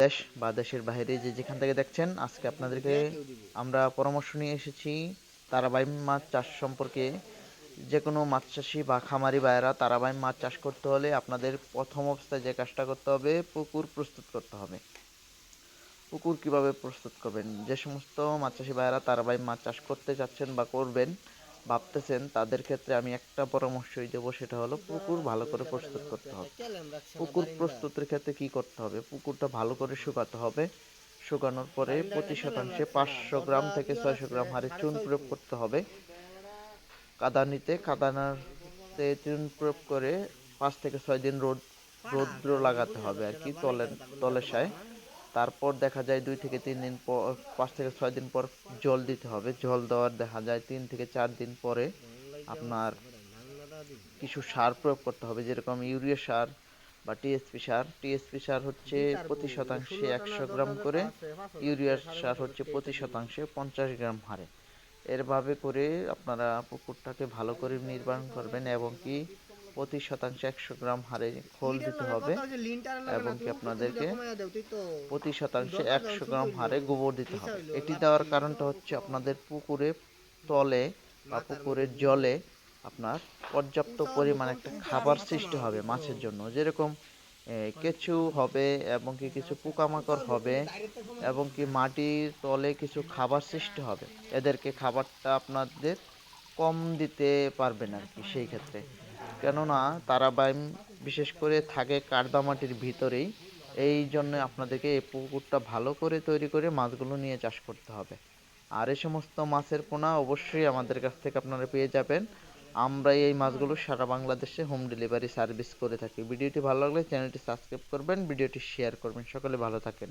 দেশ বা দেশের বাইরে যে যেখান থেকে দেখছেন, আজকে আপনাদেরকে আমরা পরামর্শ নিয়ে এসেছি তারাবাইম মাছ চাষ সম্পর্কে। যে কোনো মাছ চাষি বা খামারি ভাইয়েরা তারাবাইম মাছ চাষ করতে হলে আপনাদের প্রথম অবস্থায় যে কাজটা করতে হবে, পুকুর প্রস্তুত করতে হবে। পুকুর কিভাবে প্রস্তুত করবেন? যে সমস্ত মাছ চাষি ভাইয়েরা তারাবাইম মাছ চাষ করতে চাচ্ছেন বা করবেন ভাবতেছেন, তাদের ক্ষেত্রে আমি একটা পরামর্শই দেবো, সেটা হলো পুকুর ভালো করে প্রস্তুত করতে হবে। পুকুর প্রস্তুতের ক্ষেত্রে কি করতে হবে? পুকুরটা ভালো করে শুকাতে হবে। শুকানোর পরে প্রতি শতাংশে 500 গ্রাম থেকে 600 গ্রাম হারে চুন প্রয়োগ করতে হবে। কাদানিতে চুন প্রয়োগ করে 5 থেকে 6 দিন রৌদ্র লাগাতে হবে আর কি, তলেসায়। তারপর দেখা যায় 2 থেকে 3 দিন পর, 5 থেকে 6 দিন পর জল দিতে হবে। জল দেওয়ার দেখা যায় 3 থেকে 4 দিন পরে আপনার কিছু সার প্রয়োগ করতে হবে, যেরকম ইউরিয়া সার বা টিএসপি সার। টিএসপি সার হচ্ছে প্রতি শতাংশে 100 গ্রাম করে, ইউরিয়া সার হচ্ছে প্রতি শতাংশে 50 গ্রাম হারে। এরভাবে করে আপনারা পুকুরটাকে ভালো করে নির্মাণ করবেন, এবং কি প্রতি শতাংশে 100 গ্রাম হারে খোল দিতে হবে, এবং কি আপনাদেরকে প্রতি শতাংশে 100 গ্রাম হারে গোবর দিতে হবে। এটি দেওয়ার কারণটা হচ্ছে আপনাদের পুকুরে তলে বা পুকুরের জলে আপনার পর্যাপ্ত পরিমাণে একটা খাবার সৃষ্টি হবে মাছের জন্য, যেরকম কেঁচু হবে, এবং কি কিছু পোকামাকড় হবে, এবং কি মাটির তলে কিছু খাবার সৃষ্টি হবে। এদেরকে খাবারটা আপনাদের কম দিতে পারবেন আর কি সেই ক্ষেত্রে। কেননা তারাবাইম বিশেষ করে থাকে কার্দামাটির ভিতরেই, এই জন্য আপনাদেরকে এই পুকুরটা ভালো করে তৈরি করে মাছগুলো নিয়ে চাষ করতে হবে। আর এই সমস্ত মাছের পোনা অবশ্যই আমাদের কাছ থেকে আপনারা পেয়ে যাবেন। আমরা এই মাছগুলো সারা বাংলাদেশে হোম ডেলিভারি সার্ভিস করে থাকি। ভিডিওটি ভালো লাগলে চ্যানেলটি সাবস্ক্রাইব করবেন, ভিডিওটি শেয়ার করবেন। সকলে ভালো থাকেন।